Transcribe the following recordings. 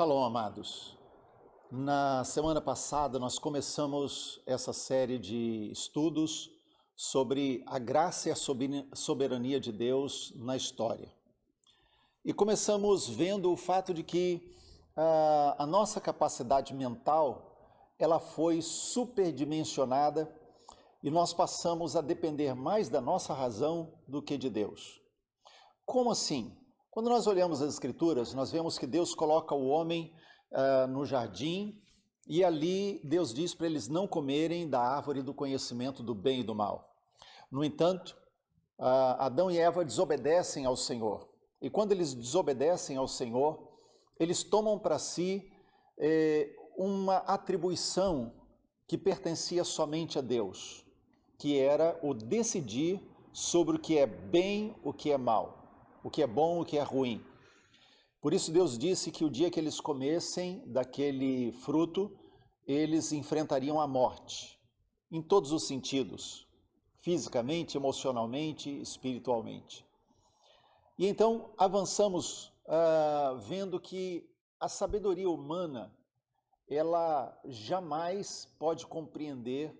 Shalom, amados. Na semana passada nós começamos essa série de estudos sobre a graça e a soberania de Deus na história. E começamos vendo o fato de que a nossa capacidade mental, ela foi superdimensionada e nós passamos a depender mais da nossa razão do que de Deus. Como assim? Quando nós olhamos as Escrituras, nós vemos que Deus coloca o homem no jardim e ali Deus diz para eles não comerem da árvore do conhecimento do bem e do mal. No entanto, Adão e Eva desobedecem ao Senhor. E quando eles desobedecem ao Senhor, eles tomam para si uma atribuição que pertencia somente a Deus, que era o decidir sobre o que é bem, o que é mal, o que é bom, o que é ruim. Por isso Deus disse que o dia que eles comessem daquele fruto, eles enfrentariam a morte, em todos os sentidos, fisicamente, emocionalmente, espiritualmente. E então avançamos vendo que a sabedoria humana, ela jamais pode compreender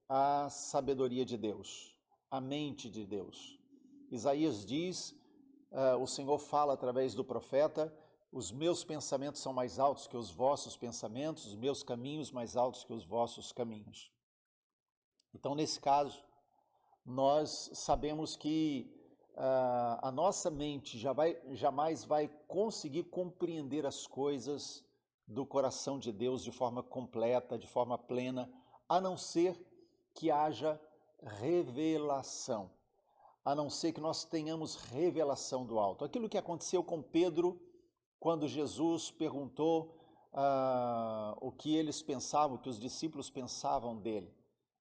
a sabedoria de Deus, a mente de Deus. Isaías diz, o Senhor fala através do profeta, os meus pensamentos são mais altos que os vossos pensamentos, os meus caminhos mais altos que os vossos caminhos. Então, nesse caso, nós sabemos que a nossa mente jamais vai conseguir compreender as coisas do coração de Deus de forma completa, de forma plena, a não ser que haja revelação. A não ser que nós tenhamos revelação do alto. Aquilo que aconteceu com Pedro, quando Jesus perguntou o que eles pensavam, o que os discípulos pensavam dele.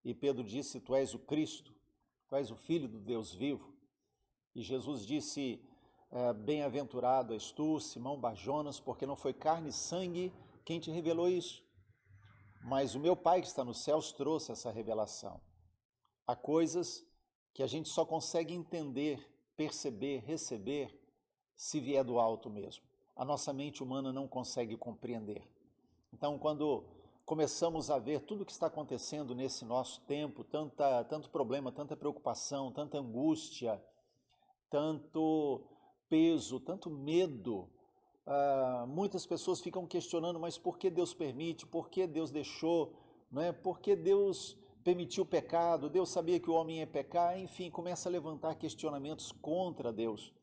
E Pedro disse, tu és o Cristo, tu és o Filho do Deus vivo. E Jesus disse, bem-aventurado és tu, Simão Barjonas, porque não foi carne e sangue quem te revelou isso. Mas o meu Pai que está nos céus trouxe essa revelação. Há coisas que a gente só consegue entender, perceber, receber, se vier do alto mesmo. A nossa mente humana não consegue compreender. Então, quando começamos a ver tudo o que está acontecendo nesse nosso tempo, tanto problema, tanta preocupação, tanta angústia, tanto peso, tanto medo, muitas pessoas ficam questionando, mas por que Deus permite, por que Deus deixou, não é? Por que Deus permitiu o pecado, Deus sabia que o homem ia pecar, enfim, começa a levantar questionamentos contra Deus,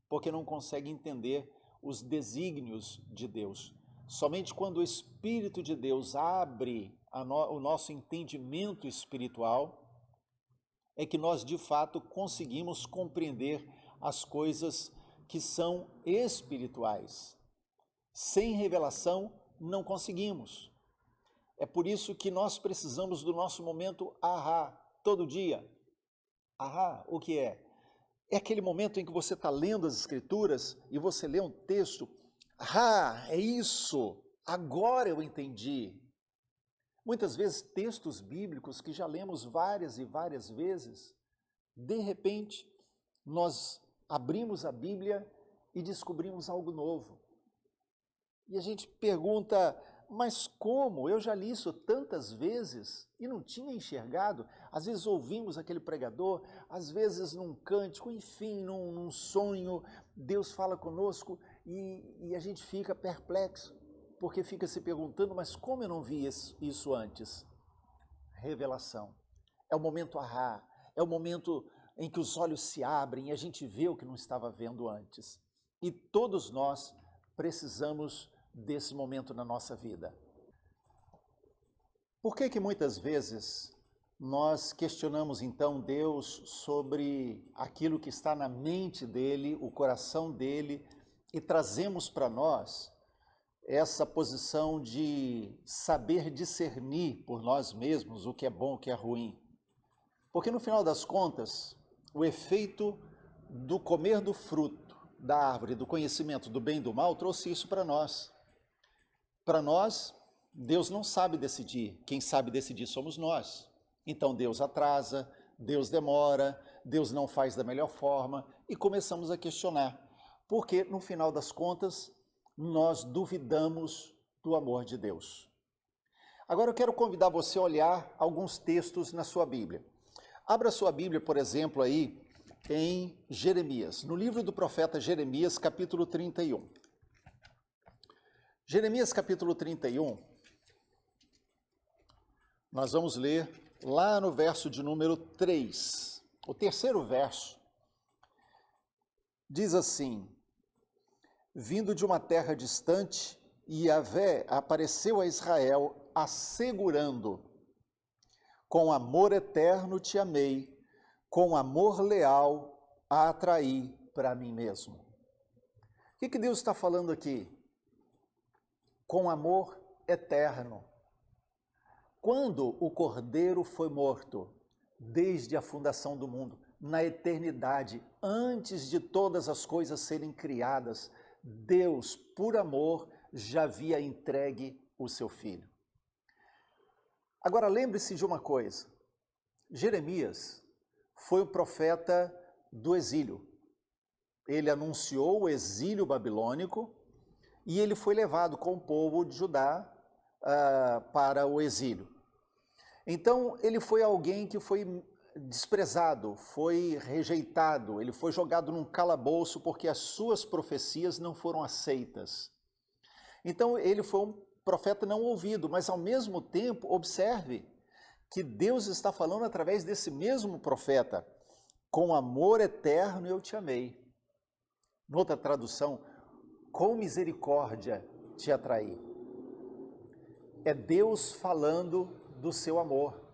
porque não consegue entender os desígnios de Deus. Somente quando o Espírito de Deus abre o nosso entendimento espiritual, é que nós de fato conseguimos compreender as coisas que são espirituais. Sem revelação, não conseguimos. É por isso que nós precisamos do nosso momento ahá, todo dia. Ahá, o que é? É aquele momento em que você está lendo as Escrituras e você lê um texto. Ah, é isso, agora eu entendi. Muitas vezes textos bíblicos que já lemos várias e várias vezes, de repente nós abrimos a Bíblia e descobrimos algo novo. E a gente pergunta, mas como? Eu já li isso tantas vezes e não tinha enxergado. Às vezes ouvimos aquele pregador, às vezes num cântico, enfim, num sonho, Deus fala conosco e a gente fica perplexo, porque fica se perguntando, mas como eu não vi isso antes? Revelação. É o momento ahá, é o momento em que os olhos se abrem e a gente vê o que não estava vendo antes. E todos nós precisamos desse momento na nossa vida. Por que muitas vezes nós questionamos então Deus sobre aquilo que está na mente dele, o coração dele, e trazemos para nós essa posição de saber discernir por nós mesmos o que é bom, o que é ruim? Porque no final das contas, o efeito do comer do fruto da árvore do conhecimento do bem e do mal trouxe isso para nós. Para nós, Deus não sabe decidir, quem sabe decidir somos nós. Então Deus atrasa, Deus demora, Deus não faz da melhor forma e começamos a questionar. Porque no final das contas, nós duvidamos do amor de Deus. Agora eu quero convidar você a olhar alguns textos na sua Bíblia. Abra sua Bíblia, por exemplo, aí em Jeremias, no livro do profeta Jeremias, capítulo 31. Jeremias, capítulo 31, nós vamos ler lá no verso de número 3. O terceiro verso diz assim: vindo de uma terra distante, Yahvé apareceu a Israel, assegurando: com amor eterno te amei, com amor leal a atraí para mim mesmo. O que Deus está falando aqui? Com amor eterno. Quando o Cordeiro foi morto? Desde a fundação do mundo, na eternidade, antes de todas as coisas serem criadas, Deus, por amor, já havia entregue o seu Filho. Agora lembre-se de uma coisa, Jeremias foi o profeta do exílio. Ele anunciou o exílio babilônico e ele foi levado com o povo de Judá para o exílio. Então ele foi alguém que foi desprezado, foi rejeitado, ele foi jogado num calabouço porque as suas profecias não foram aceitas. Então ele foi um profeta não ouvido, mas ao mesmo tempo, observe que Deus está falando através desse mesmo profeta: com amor eterno eu te amei. Noutra tradução, com misericórdia te atraí. É Deus falando do seu amor.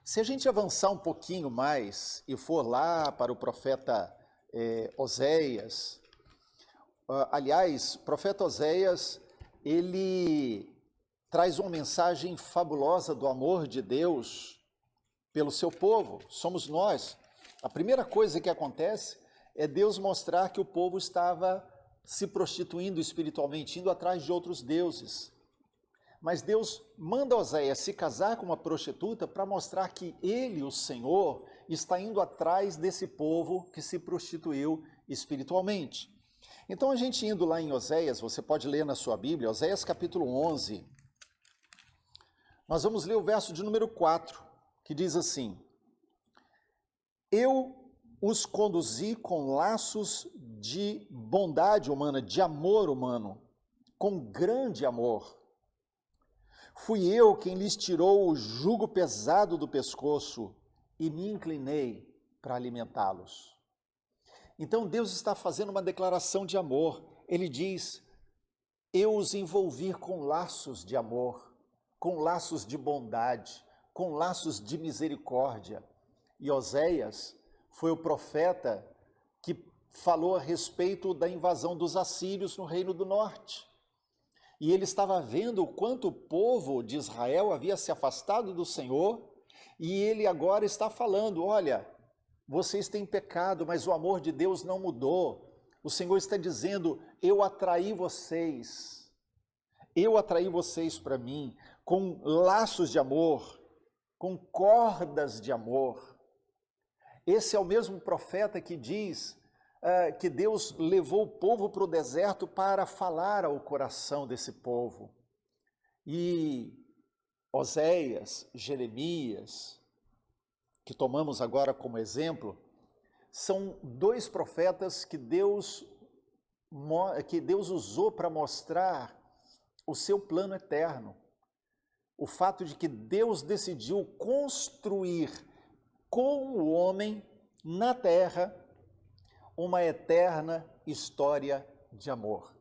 Se a gente avançar um pouquinho mais e for lá para o profeta Oséias, aliás, o profeta Oséias, ele traz uma mensagem fabulosa do amor de Deus pelo seu povo, somos nós. A primeira coisa que acontece é Deus mostrar que o povo estava se prostituindo espiritualmente, indo atrás de outros deuses. Mas Deus manda Oséias se casar com uma prostituta para mostrar que ele, o Senhor, está indo atrás desse povo que se prostituiu espiritualmente. Então a gente indo lá em Oséias, você pode ler na sua Bíblia, Oséias capítulo 11, nós vamos ler o verso de número 4, que diz assim: eu os conduzi com laços de bondade humana, de amor humano, com grande amor. Fui eu quem lhes tirou o jugo pesado do pescoço e me inclinei para alimentá-los. Então Deus está fazendo uma declaração de amor. Ele diz: eu os envolvi com laços de amor, com laços de bondade, com laços de misericórdia. E Oséias foi o profeta que falou a respeito da invasão dos assírios no Reino do Norte. E ele estava vendo o quanto o povo de Israel havia se afastado do Senhor, e ele agora está falando: olha, vocês têm pecado, mas o amor de Deus não mudou. O Senhor está dizendo: eu atraí vocês para mim, com laços de amor, com cordas de amor. Esse é o mesmo profeta que diz que Deus levou o povo para o deserto para falar ao coração desse povo. E Oséias, Jeremias, que tomamos agora como exemplo, são dois profetas que Deus usou para mostrar o seu plano eterno. O fato de que Deus decidiu construir com o homem na terra uma eterna história de amor.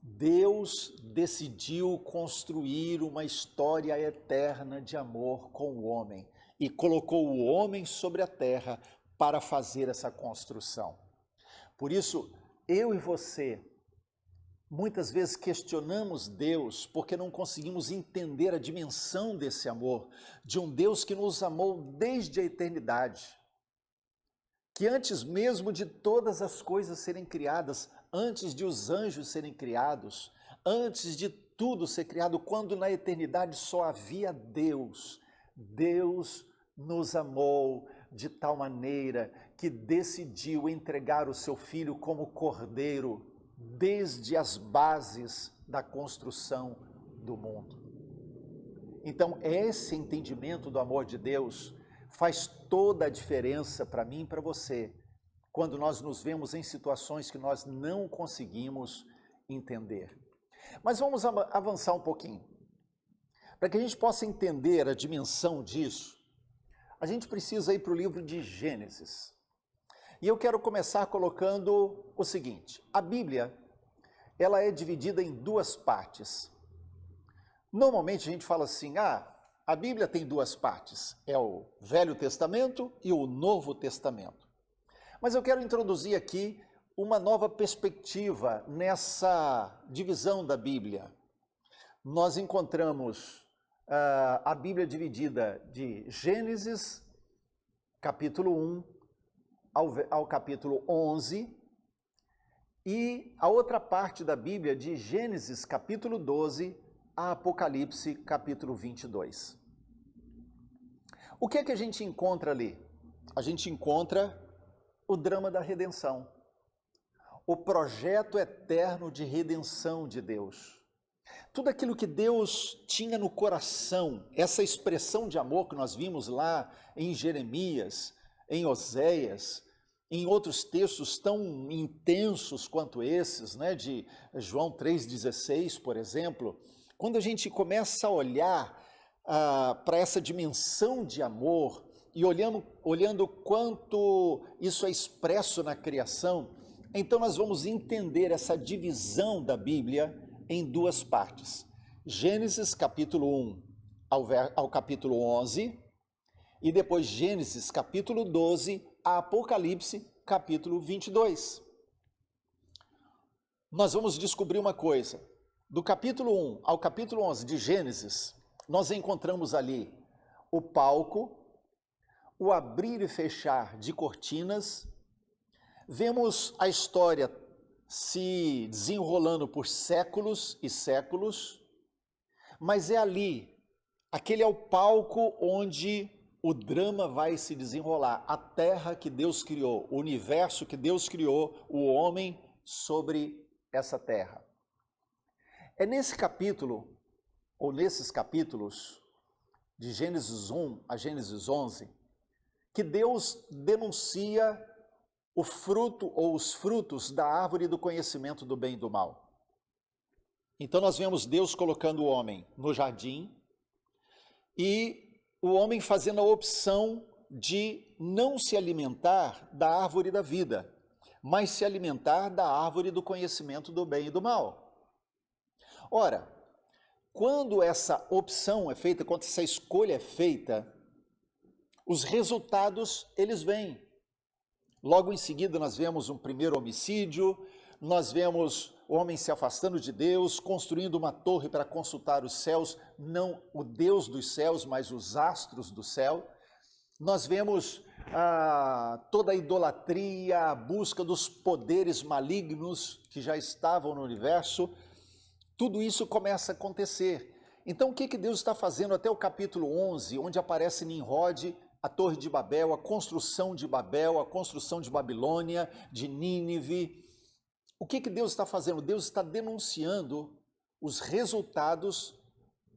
Deus decidiu construir uma história eterna de amor com o homem e colocou o homem sobre a terra para fazer essa construção. Por isso, eu e você, muitas vezes questionamos Deus porque não conseguimos entender a dimensão desse amor, de um Deus que nos amou desde a eternidade, que antes mesmo de todas as coisas serem criadas, antes de os anjos serem criados, antes de tudo ser criado, quando na eternidade só havia Deus, Deus nos amou de tal maneira que decidiu entregar o seu Filho como cordeiro desde as bases da construção do mundo. Então, esse entendimento do amor de Deus faz toda a diferença para mim e para você, quando nós nos vemos em situações que nós não conseguimos entender. Mas vamos avançar um pouquinho. Para que a gente possa entender a dimensão disso, a gente precisa ir para o livro de Gênesis. E eu quero começar colocando o seguinte: a Bíblia, ela é dividida em duas partes. Normalmente a gente fala assim, a Bíblia tem duas partes, é o Velho Testamento e o Novo Testamento. Mas eu quero introduzir aqui uma nova perspectiva nessa divisão da Bíblia. Nós encontramos a Bíblia dividida de Gênesis, capítulo 1, ao capítulo 11, e a outra parte da Bíblia de Gênesis, capítulo 12, a Apocalipse, capítulo 22. O que é que a gente encontra ali? A gente encontra o drama da redenção, o projeto eterno de redenção de Deus. Tudo aquilo que Deus tinha no coração, essa expressão de amor que nós vimos lá em Jeremias, em Oséias, em outros textos tão intensos quanto esses, né, de João 3,16, por exemplo, quando a gente começa a olhar para essa dimensão de amor e olhando quanto isso é expresso na criação, então nós vamos entender essa divisão da Bíblia em duas partes. Gênesis capítulo 1 ao capítulo 11 e depois Gênesis capítulo 12 a Apocalipse capítulo 22. Nós vamos descobrir uma coisa. Do capítulo 1 ao capítulo 11 de Gênesis, nós encontramos ali o palco, o abrir e fechar de cortinas, vemos a história se desenrolando por séculos e séculos, mas é ali, aquele é o palco onde o drama vai se desenrolar, a terra que Deus criou, o universo que Deus criou, o homem sobre essa terra. É nesse capítulo, ou nesses capítulos, de Gênesis 1 a Gênesis 11, que Deus denuncia o fruto ou os frutos da árvore do conhecimento do bem e do mal. Então nós vemos Deus colocando o homem no jardim e o homem fazendo a opção de não se alimentar da árvore da vida, mas se alimentar da árvore do conhecimento do bem e do mal. Ora, quando essa opção é feita, quando essa escolha é feita, os resultados, eles vêm. Logo em seguida nós vemos um primeiro homicídio, nós vemos o homem se afastando de Deus, construindo uma torre para consultar os céus, não o Deus dos céus, mas os astros do céu. Nós vemos toda a idolatria, a busca dos poderes malignos que já estavam no universo. Tudo isso começa a acontecer. Então o que Deus está fazendo até o capítulo 11, onde aparece Nimrod, a Torre de Babel, a construção de Babel, a construção de Babilônia, de Nínive. O que Deus está fazendo? Deus está denunciando os resultados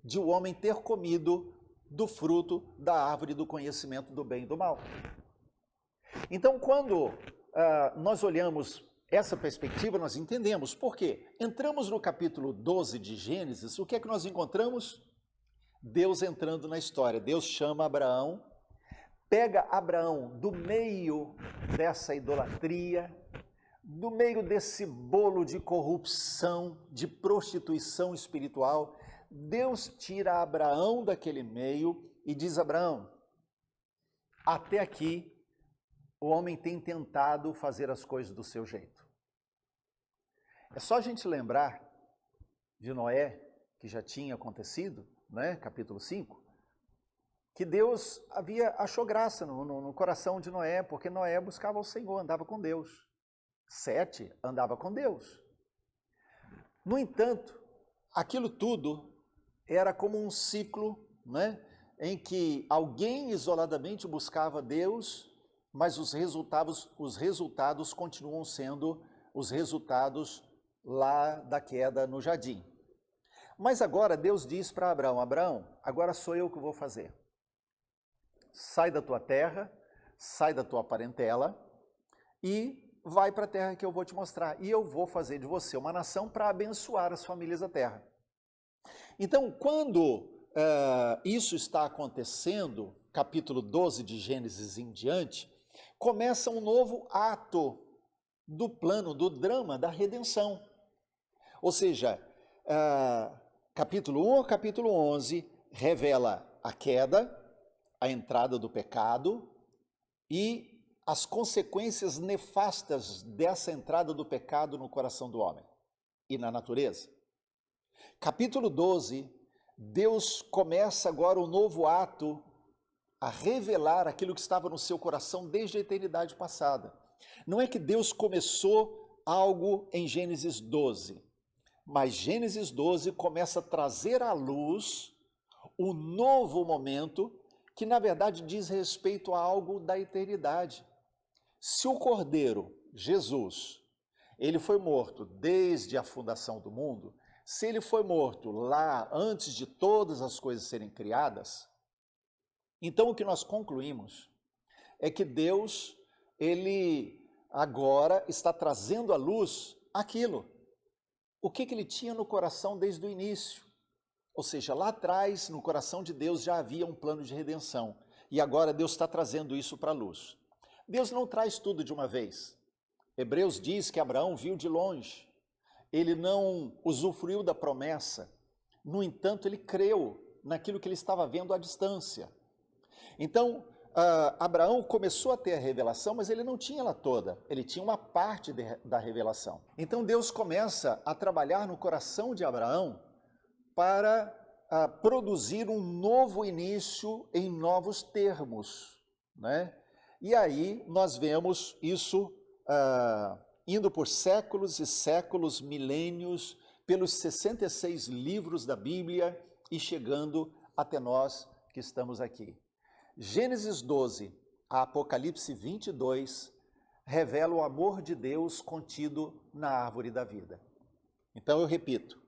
de o homem ter comido do fruto da árvore do conhecimento do bem e do mal. Então, quando nós olhamos essa perspectiva, nós entendemos por quê. Entramos no capítulo 12 de Gênesis, o que é que nós encontramos? Deus entrando na história. Deus chama Abraão, pega Abraão do meio dessa idolatria, do meio desse bolo de corrupção, de prostituição espiritual. Deus tira Abraão daquele meio e diz: Abraão, até aqui o homem tem tentado fazer as coisas do seu jeito. É só a gente lembrar de Noé, que já tinha acontecido, né? Capítulo 5, que Deus achou graça no coração de Noé, porque Noé buscava o Senhor, andava com Deus. 7 andava com Deus. No entanto, aquilo tudo era como um ciclo, né, em que alguém isoladamente buscava Deus, mas os resultados continuam sendo os resultados lá da queda no jardim. Mas agora Deus diz para Abraão, Abraão, agora sou eu que vou fazer. Sai da tua terra, sai da tua parentela e vai para a terra que eu vou te mostrar. E eu vou fazer de você uma nação para abençoar as famílias da terra. Então, quando isso está acontecendo, capítulo 12 de Gênesis em diante, começa um novo ato do plano, do drama da redenção. Ou seja, capítulo 1 ao capítulo 11 revela a queda, a entrada do pecado e as consequências nefastas dessa entrada do pecado no coração do homem e na natureza. Capítulo 12, Deus começa agora um novo ato a revelar aquilo que estava no seu coração desde a eternidade passada. Não é que Deus começou algo em Gênesis 12, mas Gênesis 12 começa a trazer à luz um novo momento que na verdade diz respeito a algo da eternidade. Se o Cordeiro, Jesus, ele foi morto desde a fundação do mundo, se ele foi morto lá antes de todas as coisas serem criadas, então o que nós concluímos é que Deus, ele agora está trazendo à luz aquilo. O que ele tinha no coração desde o início. Ou seja, lá atrás, no coração de Deus já havia um plano de redenção. E agora Deus está trazendo isso para a luz. Deus não traz tudo de uma vez. Hebreus diz que Abraão viu de longe. Ele não usufruiu da promessa. No entanto, ele creu naquilo que ele estava vendo à distância. Então, Abraão começou a ter a revelação, mas ele não tinha ela toda. Ele tinha uma parte da revelação. Então, Deus começa a trabalhar no coração de Abraão para produzir um novo início em novos termos, né? E aí nós vemos isso indo por séculos e séculos, milênios, pelos 66 livros da Bíblia e chegando até nós que estamos aqui. Gênesis 12 a Apocalipse 22 revela o amor de Deus contido na árvore da vida. Então eu repito,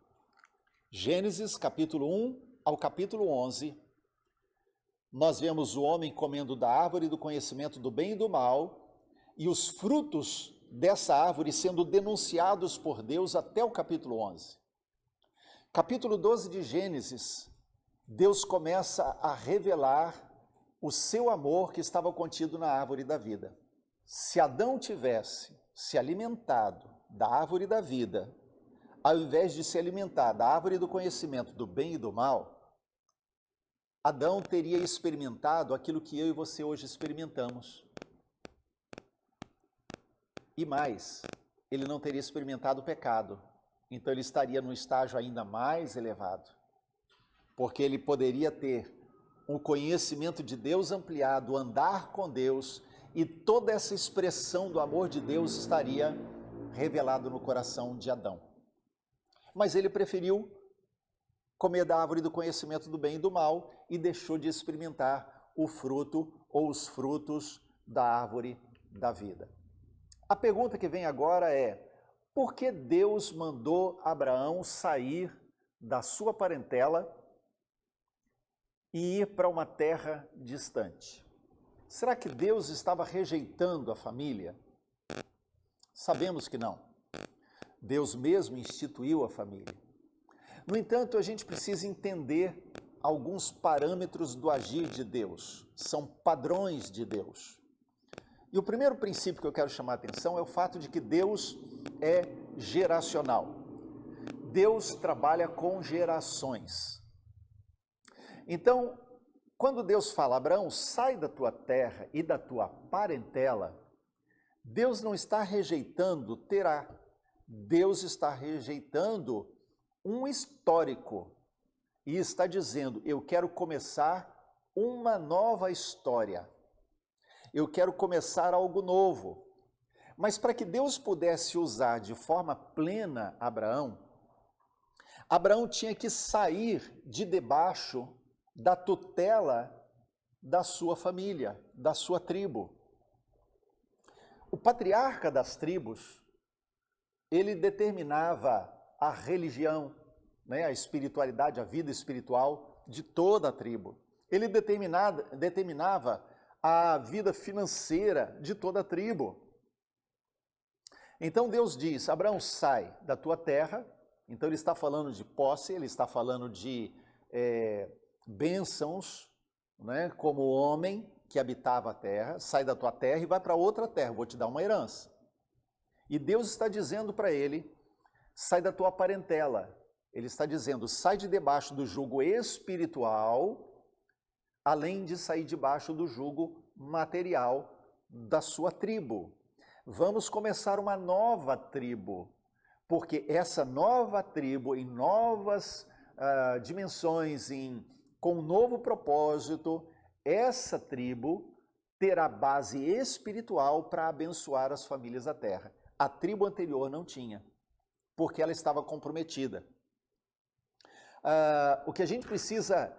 Gênesis capítulo 1 ao capítulo 11, nós vemos o homem comendo da árvore do conhecimento do bem e do mal, e os frutos dessa árvore sendo denunciados por Deus até o capítulo 11. Capítulo 12 de Gênesis, Deus começa a revelar o seu amor que estava contido na árvore da vida. Se Adão tivesse se alimentado da árvore da vida, ao invés de se alimentar da árvore do conhecimento do bem e do mal, Adão teria experimentado aquilo que eu e você hoje experimentamos. E mais, ele não teria experimentado o pecado. Então ele estaria num estágio ainda mais elevado. Porque ele poderia ter um conhecimento de Deus ampliado, andar com Deus, e toda essa expressão do amor de Deus estaria revelado no coração de Adão. Mas ele preferiu comer da árvore do conhecimento do bem e do mal e deixou de experimentar o fruto ou os frutos da árvore da vida. A pergunta que vem agora é: por que Deus mandou Abraão sair da sua parentela e ir para uma terra distante? Será que Deus estava rejeitando a família? Sabemos que não. Deus mesmo instituiu a família. No entanto, a gente precisa entender alguns parâmetros do agir de Deus. São padrões de Deus. E o primeiro princípio que eu quero chamar a atenção é o fato de que Deus é geracional. Deus trabalha com gerações. Então, quando Deus fala, Abraão, sai da tua terra e da tua parentela, Deus não está rejeitando Terá. Deus está rejeitando um histórico e está dizendo, eu quero começar uma nova história. Eu quero começar algo novo. Mas para que Deus pudesse usar de forma plena Abraão, Abraão tinha que sair de debaixo da tutela da sua família, da sua tribo. O patriarca das tribos ele determinava a religião, né, a espiritualidade, a vida espiritual de toda a tribo. Ele determinava a vida financeira de toda a tribo. Então Deus diz, Abraão, sai da tua terra. Então ele está falando de posse, ele está falando de bênçãos, né, como homem que habitava a terra, sai da tua terra e vai para outra terra, vou te dar uma herança. E Deus está dizendo para ele, sai da tua parentela. Ele está dizendo, sai de debaixo do jugo espiritual, além de sair debaixo do jugo material da sua tribo. Vamos começar uma nova tribo, porque essa nova tribo, em novas dimensões, com um novo propósito, essa tribo terá base espiritual para abençoar as famílias da terra. A tribo anterior não tinha, porque ela estava comprometida. O que a gente precisa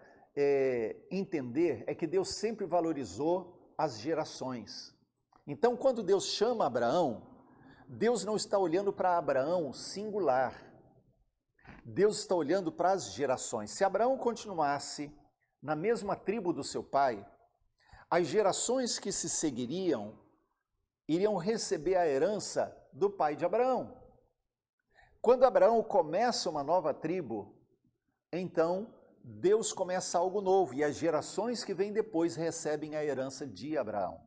entender é que Deus sempre valorizou as gerações. Então, quando Deus chama Abraão, Deus não está olhando para Abraão singular. Deus está olhando para as gerações. Se Abraão continuasse na mesma tribo do seu pai, as gerações que se seguiriam iriam receber a herança do pai de Abraão. Quando Abraão começa uma nova tribo, então Deus começa algo novo e as gerações que vêm depois recebem a herança de Abraão.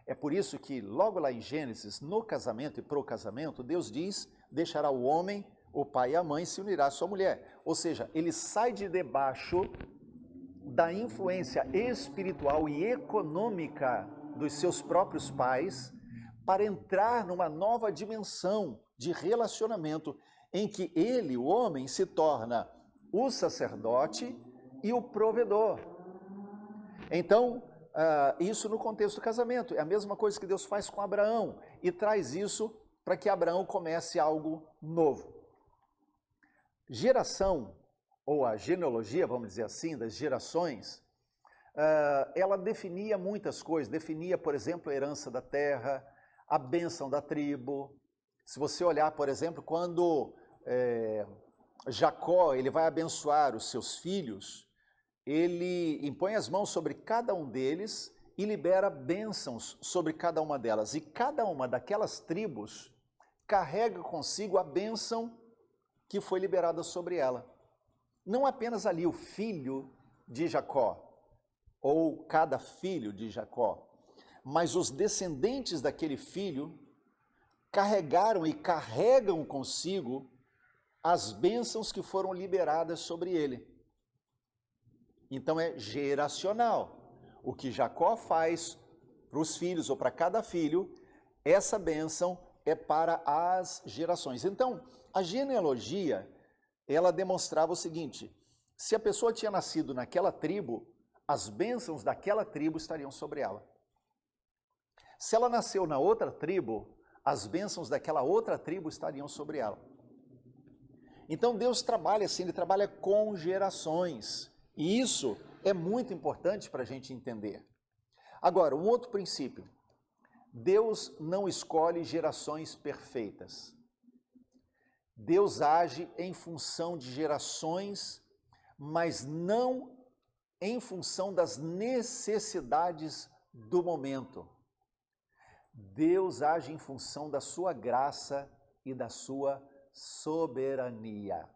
É por isso que logo lá em Gênesis, no casamento e pro casamento, Deus diz, deixará o homem, o pai e a mãe, se unirá à sua mulher. Ou seja, ele sai de debaixo da influência espiritual e econômica dos seus próprios pais para entrar numa nova dimensão de relacionamento em que ele, o homem, se torna o sacerdote e o provedor. Então, isso no contexto do casamento. É a mesma coisa que Deus faz com Abraão e traz isso para que Abraão comece algo novo. Geração, ou a genealogia, vamos dizer assim, das gerações, ela definia muitas coisas. Definia, por exemplo, a herança da terra, a bênção da tribo. Se você olhar, por exemplo, quando Jacó ele vai abençoar os seus filhos, ele impõe as mãos sobre cada um deles e libera bênçãos sobre cada uma delas. E cada uma daquelas tribos carrega consigo a bênção que foi liberada sobre ela. Não apenas ali o filho de Jacó, ou cada filho de Jacó, mas os descendentes daquele filho carregaram e carregam consigo as bênçãos que foram liberadas sobre ele. Então é geracional. O que Jacó faz para os filhos ou para cada filho, essa bênção é para as gerações. Então, a genealogia, ela demonstrava o seguinte, se a pessoa tinha nascido naquela tribo, as bênçãos daquela tribo estariam sobre ela. Se ela nasceu na outra tribo, as bênçãos daquela outra tribo estariam sobre ela. Então Deus trabalha assim, ele trabalha com gerações. E isso é muito importante para a gente entender. Agora, um outro princípio. Deus não escolhe gerações perfeitas. Deus age em função de gerações, mas não em função das necessidades do momento. Deus age em função da sua graça e da sua soberania.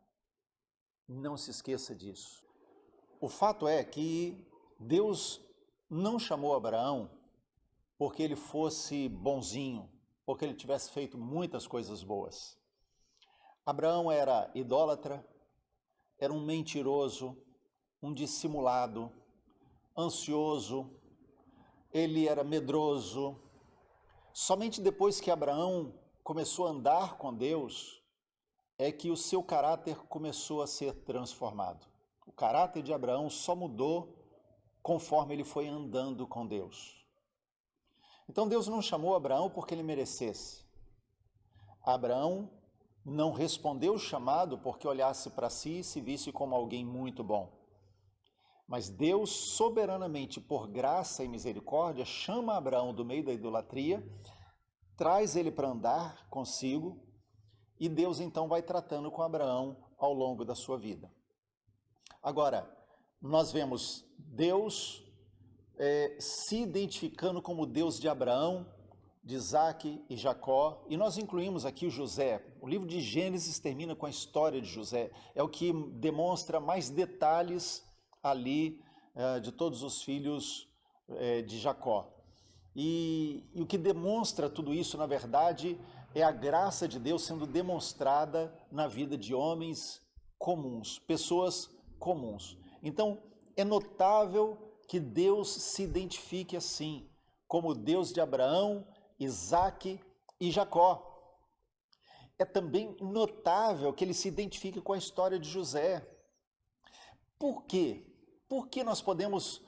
Não se esqueça disso. O fato é que Deus não chamou Abraão porque ele fosse bonzinho, porque ele tivesse feito muitas coisas boas. Abraão era idólatra, era um mentiroso, um dissimulado, ansioso, ele era medroso. Somente depois que Abraão começou a andar com Deus, é que o seu caráter começou a ser transformado. O caráter de Abraão só mudou conforme ele foi andando com Deus. Então Deus não chamou Abraão porque ele merecesse. Abraão não respondeu o chamado porque olhasse para si e se visse como alguém muito bom. Mas Deus, soberanamente, por graça e misericórdia, chama Abraão do meio da idolatria traz ele para andar consigo, e Deus então vai tratando com Abraão ao longo da sua vida. Agora, nós vemos Deus se identificando como Deus de Abraão, de Isaac e Jacó, e nós incluímos aqui o José. O livro de Gênesis termina com a história de José, é o que demonstra mais detalhes ali de todos os filhos de Jacó. E o que demonstra tudo isso, na verdade, é a graça de Deus sendo demonstrada na vida de homens comuns, pessoas comuns. Então, é notável que Deus se identifique assim, como Deus de Abraão, Isaac e Jacó. É também notável que ele se identifique com a história de José. Por quê? Por que nós podemos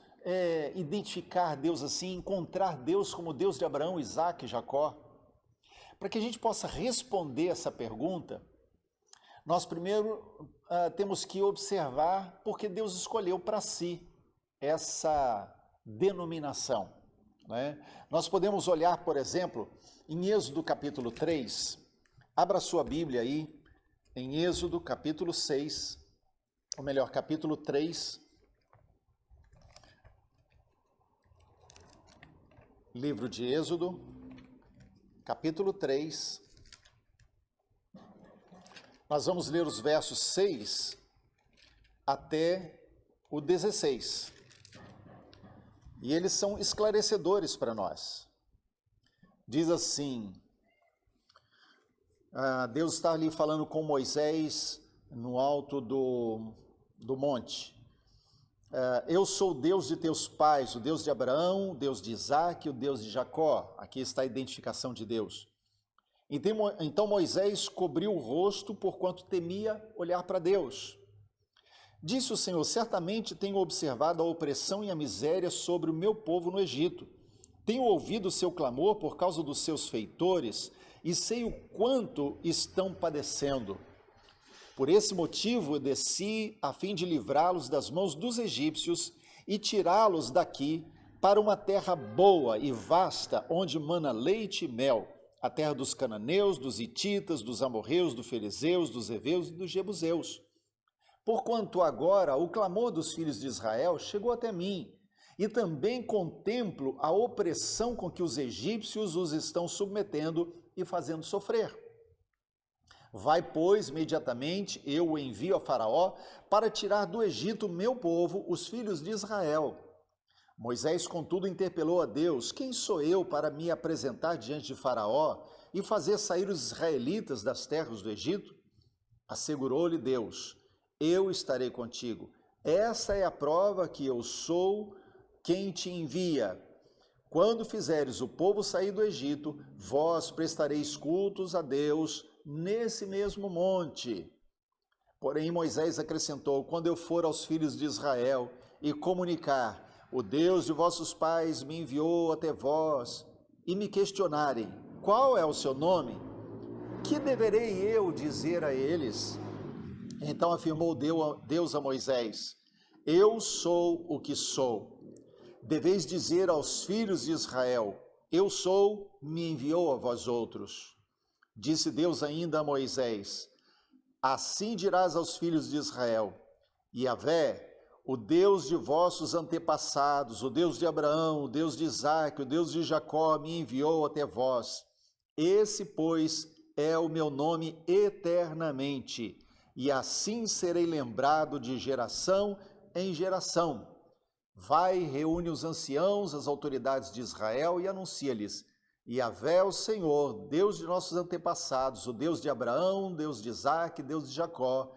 identificar Deus assim, encontrar Deus como Deus de Abraão, Isaac e Jacó? Para que a gente possa responder essa pergunta, nós primeiro temos que observar por que Deus escolheu para si essa denominação, né? Nós podemos olhar, por exemplo, em Êxodo capítulo 3, abra sua Bíblia aí, em Êxodo capítulo 6, ou melhor, capítulo 3, livro de Êxodo, capítulo 3, nós vamos ler os versos 6 até o 16. E eles são esclarecedores para nós. Diz assim, Deus está ali falando com Moisés no alto do monte. Eu sou o Deus de teus pais, o Deus de Abraão, o Deus de Isaac, o Deus de Jacó. Aqui está a identificação de Deus. Então Moisés cobriu o rosto, porquanto temia olhar para Deus. Disse o Senhor, certamente tenho observado a opressão e a miséria sobre o meu povo no Egito. Tenho ouvido o seu clamor por causa dos seus feitores e sei o quanto estão padecendo. Por esse motivo eu desci a fim de livrá-los das mãos dos egípcios e tirá-los daqui para uma terra boa e vasta, onde mana leite e mel, a terra dos cananeus, dos hititas, dos amorreus, dos fariseus, dos heveus e dos jebuseus. Porquanto agora o clamor dos filhos de Israel chegou até mim, e também contemplo a opressão com que os egípcios os estão submetendo e fazendo sofrer. Vai, pois, imediatamente, eu o envio a Faraó para tirar do Egito meu povo, os filhos de Israel. Moisés, contudo, interpelou a Deus, quem sou eu para me apresentar diante de Faraó e fazer sair os israelitas das terras do Egito? Assegurou-lhe Deus, eu estarei contigo. Essa é a prova que eu sou quem te envia. Quando fizeres o povo sair do Egito, vós prestareis cultos a Deus nesse mesmo monte. Porém Moisés acrescentou, quando eu for aos filhos de Israel e comunicar, o Deus de vossos pais me enviou até vós, e me questionarem, qual é o seu nome? Que deverei eu dizer a eles? Então afirmou Deus a Moisés, eu sou o que sou. Deveis dizer aos filhos de Israel, eu sou, me enviou a vós outros. Disse Deus ainda a Moisés, assim dirás aos filhos de Israel, Yahvé, o Deus de vossos antepassados, o Deus de Abraão, o Deus de Isaac, o Deus de Jacó, me enviou até vós. Esse, pois, é o meu nome eternamente, e assim serei lembrado de geração em geração. Vai, reúne os anciãos, as autoridades de Israel e anuncia-lhes, Yahvé, o Senhor, Deus de nossos antepassados, o Deus de Abraão, Deus de Isaac, Deus de Jacó,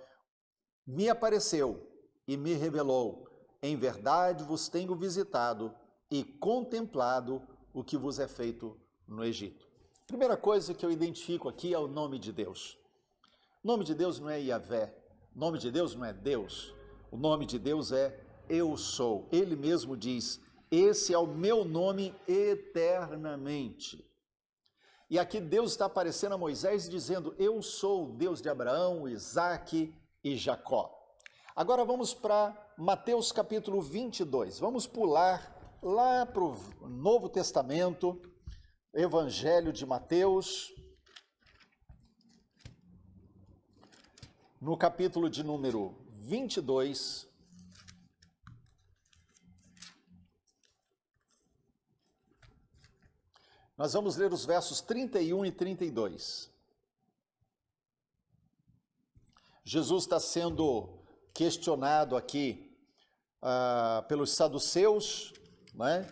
me apareceu e me revelou. Em verdade vos tenho visitado e contemplado o que vos é feito no Egito. Primeira coisa que eu identifico aqui é o nome de Deus. O nome de Deus não é Yahvé, o nome de Deus não é Deus, o nome de Deus é Eu Sou. Ele mesmo diz, esse é o meu nome eternamente. E aqui Deus está aparecendo a Moisés dizendo, eu sou o Deus de Abraão, Isaac e Jacó. Agora vamos para Mateus capítulo 22, vamos pular lá para o Novo Testamento, Evangelho de Mateus, no capítulo de número 22, nós vamos ler os versos 31 e 32. Jesus está sendo questionado aqui pelos saduceus, né,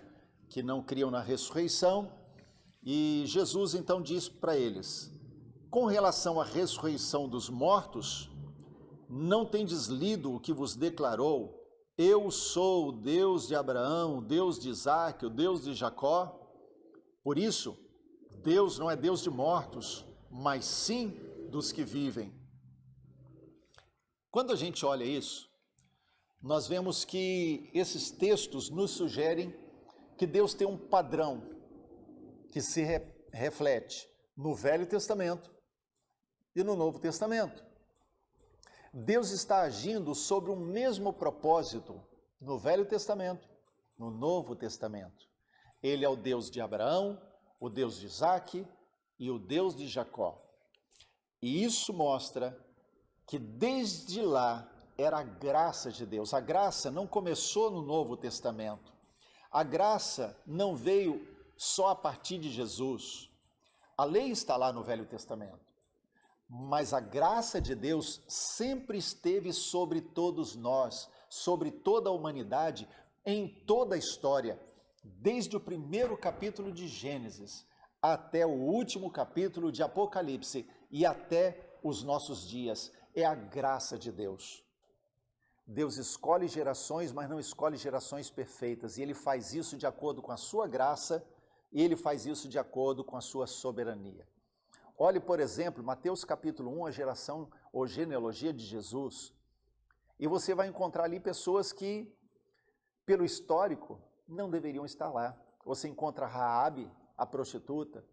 que não criam na ressurreição, e Jesus então diz para eles: com relação à ressurreição dos mortos, não tendes lido o que vos declarou? Eu sou o Deus de Abraão, o Deus de Isaque, o Deus de Jacó. Por isso, Deus não é Deus de mortos, mas sim dos que vivem. Quando a gente olha isso, nós vemos que esses textos nos sugerem que Deus tem um padrão que se reflete no Velho Testamento e no Novo Testamento. Deus está agindo sobre o mesmo propósito no Velho Testamento, no Novo Testamento. Ele é o Deus de Abraão, o Deus de Isaque e o Deus de Jacó. E isso mostra que desde lá era a graça de Deus. A graça não começou no Novo Testamento. A graça não veio só a partir de Jesus. A lei está lá no Velho Testamento. Mas a graça de Deus sempre esteve sobre todos nós, sobre toda a humanidade, em toda a história, desde o primeiro capítulo de Gênesis até o último capítulo de Apocalipse e até os nossos dias. É a graça de Deus. Deus escolhe gerações, mas não escolhe gerações perfeitas, e Ele faz isso de acordo com a sua graça, e Ele faz isso de acordo com a sua soberania. Olhe, por exemplo, Mateus capítulo 1, a geração ou genealogia de Jesus, e você vai encontrar ali pessoas que, pelo histórico, não deveriam estar lá. Você encontra Raabe, a prostituta,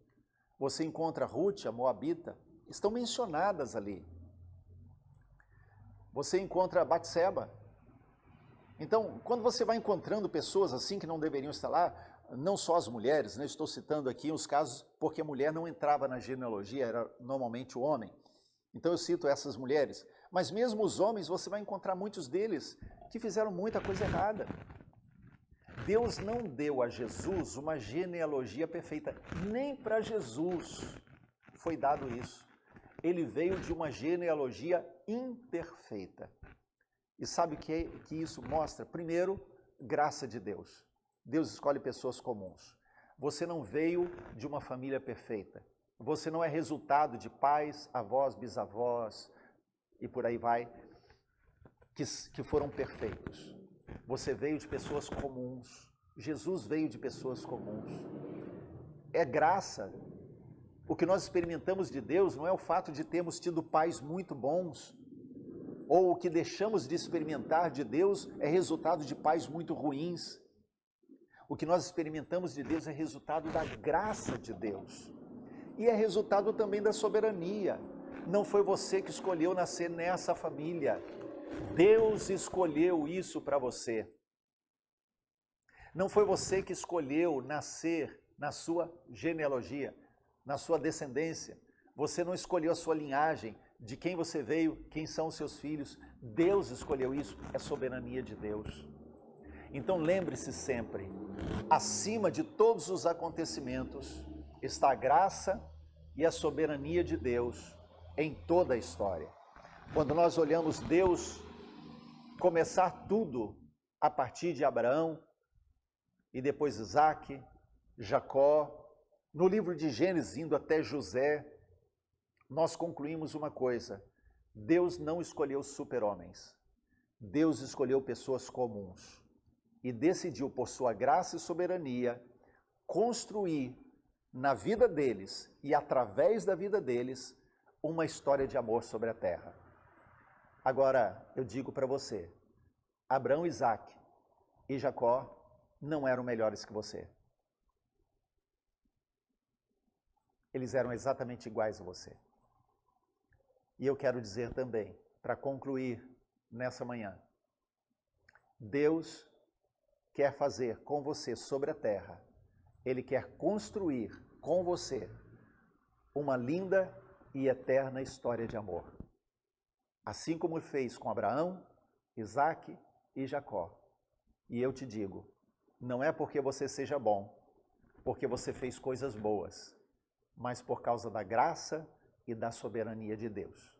você encontra Ruth, a moabita, estão mencionadas ali. Você encontra Batseba. Então, quando você vai encontrando pessoas assim que não deveriam estar lá, não só as mulheres, né? Estou citando aqui os casos porque a mulher não entrava na genealogia, era normalmente o homem. Então eu cito essas mulheres. Mas mesmo os homens, você vai encontrar muitos deles que fizeram muita coisa errada. Deus não deu a Jesus uma genealogia perfeita, nem para Jesus foi dado isso. Ele veio de uma genealogia imperfeita. E sabe o que isso mostra? Primeiro, graça de Deus. Deus escolhe pessoas comuns. Você não veio de uma família perfeita. Você não é resultado de pais, avós, bisavós e por aí vai, que foram perfeitos. Você veio de pessoas comuns. Jesus veio de pessoas comuns. É graça. O que nós experimentamos de Deus não é o fato de termos tido pais muito bons, ou o que deixamos de experimentar de Deus é resultado de pais muito ruins. O que nós experimentamos de Deus é resultado da graça de Deus. E é resultado também da soberania. Não foi você que escolheu nascer nessa família. Deus escolheu isso para você. Não foi você que escolheu nascer na sua genealogia, na sua descendência. Você não escolheu a sua linhagem, de quem você veio, quem são os seus filhos. Deus escolheu isso, é soberania de Deus. Então lembre-se sempre, acima de todos os acontecimentos, está a graça e a soberania de Deus em toda a história. Quando nós olhamos Deus começar tudo a partir de Abraão, e depois Isaque, Jacó, no livro de Gênesis indo até José, nós concluímos uma coisa: Deus não escolheu super-homens, Deus escolheu pessoas comuns e decidiu, por sua graça e soberania, construir na vida deles e através da vida deles uma história de amor sobre a terra. Agora, eu digo para você, Abraão, Isaque e Jacó não eram melhores que você. Eles eram exatamente iguais a você. E eu quero dizer também, para concluir nessa manhã, Deus quer fazer com você sobre a terra, Ele quer construir com você uma linda e eterna história de amor. Assim como fez com Abraão, Isaque e Jacó. E eu te digo, não é porque você seja bom, porque você fez coisas boas, mas por causa da graça e da soberania de Deus.